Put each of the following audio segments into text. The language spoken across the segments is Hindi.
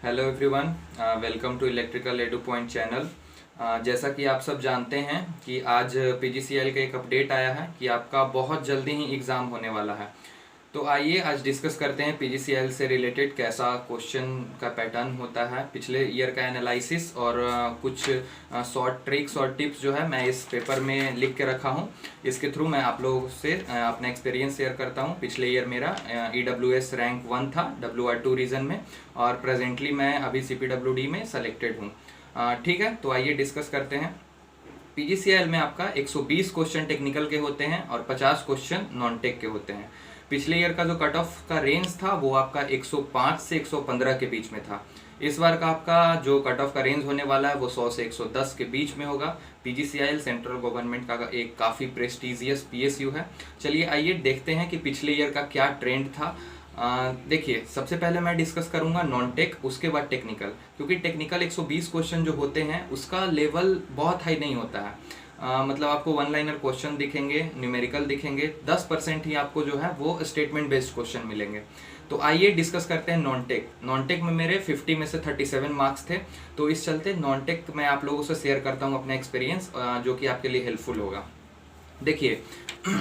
Hello everyone, welcome to electrical edu point channel. जैसा कि आप सब जानते हैं कि आज पीजीसीएल का एक अपडेट आया है कि आपका बहुत जल्दी ही एग्ज़ाम होने वाला है। तो आइए आज डिस्कस करते हैं पीजीसीएल से रिलेटेड कैसा क्वेश्चन का पैटर्न होता है, पिछले ईयर का एनालिसिस और कुछ शॉर्ट ट्रिक्स और टिप्स जो है मैं इस पेपर में लिख के रखा हूँ। इसके थ्रू मैं आप लोगों से अपना एक्सपीरियंस शेयर करता हूँ। पिछले ईयर मेरा EWS रैंक 1 था WR2 रीजन में, और प्रेजेंटली मैं अभी CPWD में सेलेक्टेड हूँ। ठीक है, तो आइए डिस्कस करते हैं। पीजीसीएल में आपका 120 क्वेश्चन टेक्निकल के होते हैं और 50 क्वेश्चन नॉन टेक के होते हैं। पिछले ईयर का जो कट ऑफ का रेंज था वो आपका 105 से 115 के बीच में था। इस बार का आपका जो कट ऑफ का रेंज होने वाला है वो 100 से 110 के बीच में होगा। पीजीसीएल सेंट्रल गवर्नमेंट का एक काफ़ी प्रेस्टिजियस PSU है। चलिए आइए देखते हैं कि पिछले ईयर का क्या ट्रेंड था। देखिए, सबसे पहले मैं डिस्कस करूंगा नॉन टेक, उसके बाद टेक्निकल, क्योंकि टेक्निकल 120 क्वेश्चन जो होते हैं उसका लेवल बहुत हाई नहीं होता है। मतलब आपको वन लाइनर क्वेश्चन दिखेंगे, न्यूमेरिकल दिखेंगे, 10% ही आपको जो है वो स्टेटमेंट बेस्ड क्वेश्चन मिलेंगे। तो आइए डिस्कस करते हैं नॉन टेक। नॉन टेक में मेरे 50 में से 37 मार्क्स थे, तो इस चलते नॉन टेक मैं आप लोगों से शेयर करता हूँ अपना एक्सपीरियंस, जो कि आपके लिए हेल्पफुल होगा। देखिए,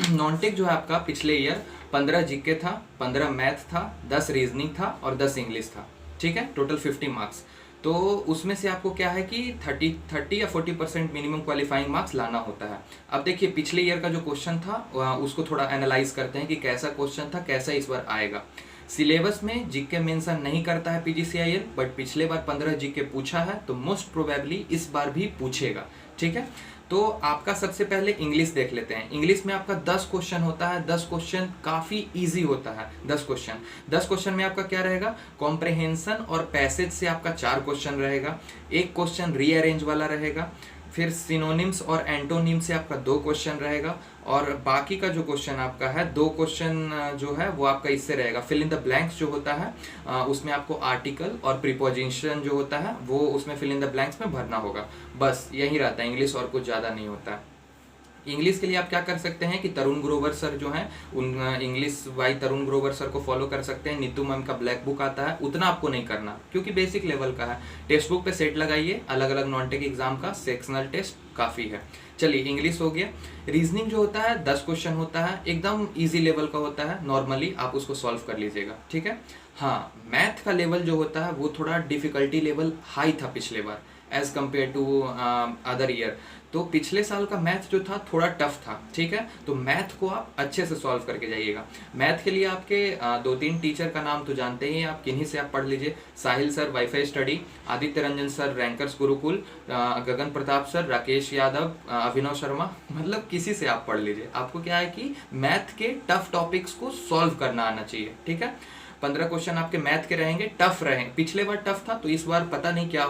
नॉन टेक जो है आपका पिछले ईयर 15 जीके था, 15 मैथ था, 10 रीजनिंग था और 10 इंग्लिश था। ठीक है, टोटल 50 मार्क्स। तो उसमें से आपको क्या है कि 30 या 40% मिनिमम क्वालिफाइंग मार्क्स लाना होता है। अब देखिए, पिछले ईयर का जो क्वेश्चन था उसको थोड़ा एनालाइज करते हैं कि कैसा क्वेश्चन था, कैसा इस बार आएगा। सिलेबस में जीके मेंशन नहीं करता है पीजीसीआईएल, बट पिछले बार 15 जीके पूछा है, तो मोस्ट प्रोबेबली इस बार भी पूछेगा। ठीक है, तो आपका सबसे पहले इंग्लिश देख लेते हैं। इंग्लिश में आपका 10 क्वेश्चन होता है। 10 क्वेश्चन काफ़ी इजी होता है। 10 क्वेश्चन में आपका क्या रहेगा, कॉम्प्रहेंशन और पैसेज से आपका 4 क्वेश्चन रहेगा, एक क्वेश्चन रीअरेंज वाला रहेगा, फिर सिनोनिम्स और एंटोनिम से आपका 2 क्वेश्चन रहेगा, और बाकी का जो क्वेश्चन आपका है 2 क्वेश्चन जो है वो आपका इससे रहेगा, फिल इन द ब्लैंक्स जो होता है उसमें आपको आर्टिकल और प्रीपोजिशन जो होता है वो उसमें फिल इन द ब्लैंक्स में भरना होगा। बस यही रहता है इंग्लिश, और कुछ ज़्यादा नहीं होता है। इंग्लिश के लिए आप क्या कर सकते हैं कि तरुण ग्रोवर सर जो हैं उन English by Tarun Grover sir को फॉलो कर सकते हैं। नीतू मैम का ब्लैक बुक आता है, उतना आपको नहीं करना क्योंकि बेसिक लेवल का है। टेक्स्ट बुक पे सेट लगाइए, अलग अलग नॉन टेक एग्जाम का सेक्शनल टेस्ट काफ़ी है। चलिए, इंग्लिश हो गया। रीजनिंग जो होता है 10 क्वेश्चन होता है, एकदम ईजी लेवल का होता है, नॉर्मली आप उसको सॉल्व कर लीजिएगा। ठीक है। हाँ, मैथ का लेवल जो होता है वो थोड़ा डिफिकल्टी लेवल हाई था पिछले बार as compared to other year. तो पिछले साल का मैथ जो था थोड़ा टफ था। ठीक है, तो मैथ को आप अच्छे से सॉल्व करके जाइएगा। मैथ के लिए आपके 2-3 टीचर का नाम तो जानते ही हैं आप, किन्हीं से आप पढ़ लीजिए। Sahil sir WiFi study, Aditya Ranjan sir rankers Gurukul, Gagan Pratap sir, Rakesh Yadav, Abhinav Sharma, मतलब किसी से आप पढ़ लीजिए। आपको क्या है कि मैथ के टफ टॉपिक्स को सॉल्व करना आना चाहिए। ठीक है, 15 क्वेश्चन आपके मैथ के रहेंगे, टफ रहेंगे। पिछले बार टफ था तो इस बार पता नहीं क्या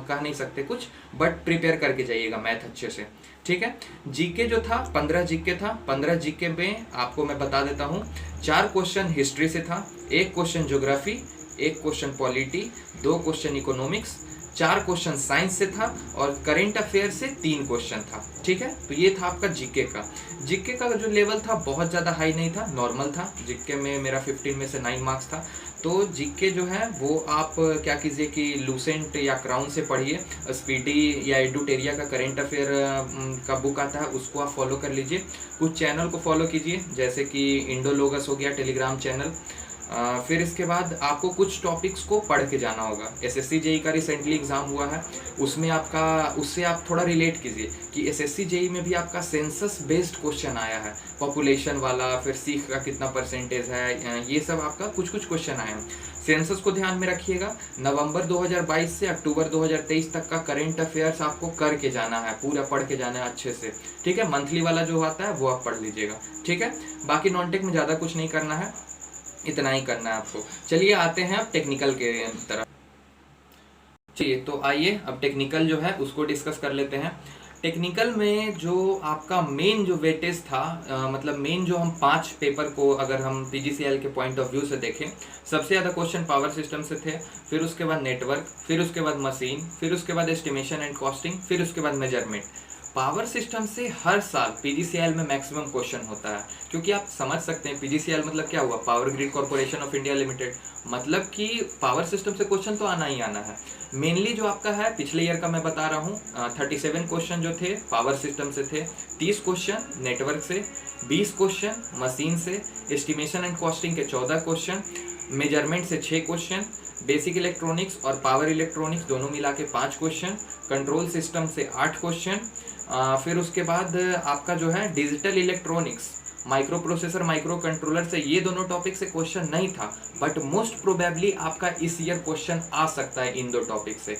कह नहीं सकते कुछ, बट प्रिपेयर करके जाइएगा मैथ अच्छे से। ठीक है, जीके जो था 15 जीके था। 15 जीके में आपको मैं बता देता हूँ, 4 क्वेश्चन हिस्ट्री से था, 1 question geography, 1 question polity, 2 question economics, 4 question science से था, और करेंट अफेयर से 3 क्वेश्चन था। ठीक है, तो ये था आपका जीके का। जीके का जो लेवल था बहुत ज़्यादा हाई नहीं था, नॉर्मल था। जीके में मेरा 15 में से 9 मार्क्स था। तो जीके जो है वो आप क्या कीजिए कि लूसेंट या क्राउन से पढ़िए। स्पीडी या एडुटेरिया का करेंट अफेयर का बुक आता है, उसको आप फॉलो कर लीजिए। कुछ चैनल को फॉलो कीजिए, जैसे कि इंडोलोगस हो गया टेलीग्राम चैनल। फिर इसके बाद आपको कुछ टॉपिक्स को पढ़ के जाना होगा। SSC JEE का रिसेंटली एग्जाम हुआ है, उसमें आपका उससे आप थोड़ा रिलेट कीजिए कि SSC JEE में भी आपका सेंसस बेस्ड क्वेश्चन आया है, पॉपुलेशन वाला, फिर सिख का कितना परसेंटेज है, ये सब आपका कुछ क्वेश्चन आए हैं। सेंसस को ध्यान में रखिएगा। नवंबर 2022 से अक्टूबर 2023 तक का करेंट अफेयर्स आपको करके जाना है, पूरा पढ़ के जाना है अच्छे से। ठीक है, मंथली वाला जो आता है वो आप पढ़ लीजिएगा। ठीक है, बाकी नॉन टेक में ज़्यादा कुछ नहीं करना है, इतना ही करना है आपको। चलिए आते हैं अब टेक्निकल के तरफ। चलिए, तो आइए अब टेक्निकल जो है उसको डिस्कस कर लेते हैं। टेक्निकल में जो आपका मेन जो वेटेज था, मतलब मेन जो हम 5 पेपर को अगर हम पीजीसीएल के पॉइंट ऑफ व्यू से देखें, सबसे ज़्यादा क्वेश्चन पावर सिस्टम से थे, फिर उसके बाद नेटवर्क, फिर उसके बाद मशीन, फिर उसके बाद एस्टिमेशन एंड कॉस्टिंग, फिर उसके बाद मेजरमेंट। पावर सिस्टम से हर साल पीजीसीएल में मैक्सिमम क्वेश्चन होता है, क्योंकि आप समझ सकते हैं पीजीसीएल मतलब क्या हुआ, power grid corporation of India limited, मतलब कि पावर सिस्टम से क्वेश्चन तो आना ही आना है। मेनली जो आपका है पिछले ईयर का मैं बता रहा हूँ, 37 क्वेश्चन जो थे पावर सिस्टम से थे, 30 क्वेश्चन नेटवर्क से, 20 क्वेश्चन मशीन से, एस्टिमेशन एंड कॉस्टिंग के 14 क्वेश्चन, मेजरमेंट से 6 क्वेश्चन, बेसिक इलेक्ट्रॉनिक्स और पावर इलेक्ट्रॉनिक्स दोनों मिला के 5 क्वेश्चन, कंट्रोल सिस्टम से 8 क्वेश्चन, फिर उसके बाद आपका जो है digital electronics, micro processor, micro controller से, ये दोनों टॉपिक से क्वेश्चन नहीं था, बट मोस्ट प्रोबेबली आपका इस ईयर क्वेश्चन आ सकता है इन दो टॉपिक से।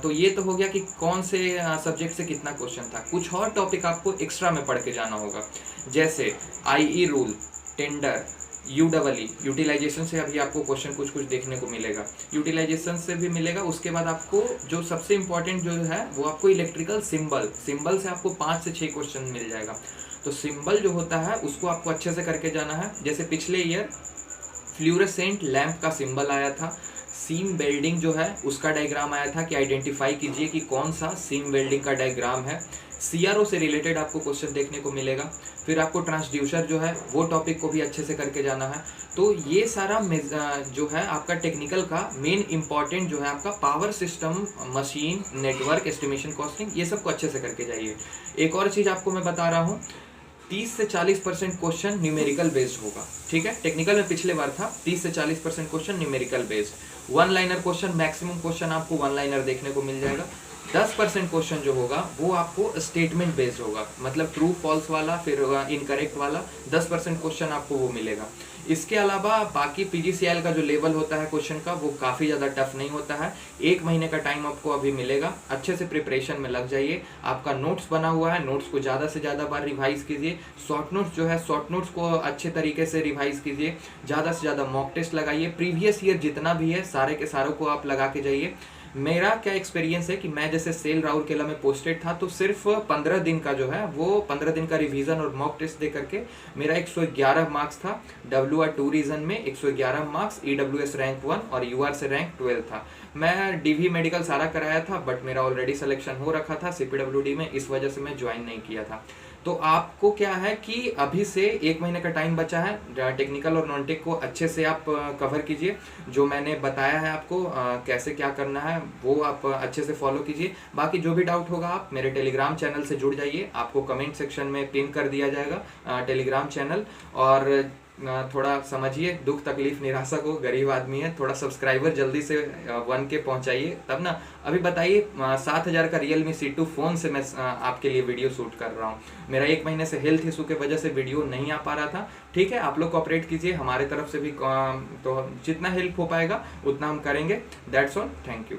तो ये तो हो गया कि कौन से सब्जेक्ट से कितना क्वेश्चन था। कुछ और टॉपिक आपको एक्स्ट्रा में पढ़ के जाना होगा, जैसे IE rule, tender, UW utilisation से अभी आपको क्वेश्चन कुछ कुछ देखने को मिलेगा, यूटिलाइजेशन से भी मिलेगा। उसके बाद आपको जो सबसे इम्पोर्टेंट जो है वो आपको इलेक्ट्रिकल सिंबल से आपको 5 से 6 क्वेश्चन मिल जाएगा। तो सिंबल जो होता है उसको आपको अच्छे से करके जाना है। जैसे पिछले ईयर फ्लूरेसेंट लैंप का सिंबल आया था, सीम वेल्डिंग जो है उसका डायग्राम आया था कि आइडेंटिफाई कीजिए कि कौन सा सीम वेल्डिंग का डायग्राम है। सीआरओ से रिलेटेड आपको क्वेश्चन देखने को मिलेगा। फिर आपको ट्रांसड्यूसर जो है वो टॉपिक को भी अच्छे से करके जाना है। तो ये सारा जो है आपका टेक्निकल का मेन इंपॉर्टेंट जो है आपका power system, machine, network, estimation, costing, ये सब को अच्छे से करके जाइए। एक और चीज़ आपको मैं बता रहा हूँ, 30 से 40% क्वेश्चन न्यूमेरिकल बेस्ड होगा, ठीक है। टेक्निकल में पिछले बार था 30 से 40% question numerical based. One liner question, maximum question आपको वन लाइनर देखने को मिल जाएगा। 10% क्वेश्चन जो होगा वो आपको स्टेटमेंट बेस्ड होगा, मतलब ट्रू फॉल्स वाला, फिर इनकरेक्ट वाला 10% क्वेश्चन आपको वो मिलेगा। इसके अलावा बाकी पीजीसीएल का जो लेवल होता है क्वेश्चन का वो काफ़ी ज़्यादा टफ नहीं होता है। 1 महीने का टाइम आपको अभी मिलेगा, अच्छे से प्रिपरेशन में लग जाइए। आपका नोट्स बना हुआ है, नोट्स को ज़्यादा से ज़्यादा बार रिवाइज कीजिए। शॉर्ट नोट्स जो है शॉर्ट नोट्स को अच्छे तरीके से रिवाइज कीजिए। ज़्यादा से ज़्यादा मॉक टेस्ट लगाइए, प्रीवियस ईयर जितना भी है सारे के सारों को आप लगा के जाइए। मेरा क्या एक्सपीरियंस है कि मैं जैसे सेल राउरकेला में पोस्टेड था तो सिर्फ 15 दिन का जो है वो 15 दिन का रिवीजन और मॉक टेस्ट दे करके मेरा 111 मार्क्स था। WR2 रीजन में 111 मार्क्स, EWS रैंक 1 और UR से रैंक 12 था। मैं DV मेडिकल सारा कराया था, बट मेरा ऑलरेडी सिलेक्शन हो रखा था CPWD में, इस वजह से मैं ज्वाइन नहीं किया था। तो आपको क्या है कि अभी से 1 महीने का टाइम बचा है। टेक्निकल और नॉन टेक को अच्छे से आप कवर कीजिए। जो मैंने बताया है आपको कैसे क्या करना है वो आप अच्छे से फॉलो कीजिए। बाकी जो भी डाउट होगा आप मेरे टेलीग्राम चैनल से जुड़ जाइए, आपको कमेंट सेक्शन में पिन कर दिया जाएगा टेलीग्राम चैनल। और थोड़ा समझिए, दुख तकलीफ निराशा को, गरीब आदमी है, थोड़ा सब्सक्राइबर जल्दी से 1K पहुंचाइए तब ना। अभी बताइए 7000 का Realme C2 फ़ोन से मैं आपके लिए वीडियो शूट कर रहा हूँ। मेरा 1 महीने से हेल्थ इशू के वजह से वीडियो नहीं आ पा रहा था, ठीक है। आप लोग कोऑपरेट कीजिए, हमारे तरफ से भी तो जितना हेल्प हो पाएगा उतना हम करेंगे। That's all, thank you.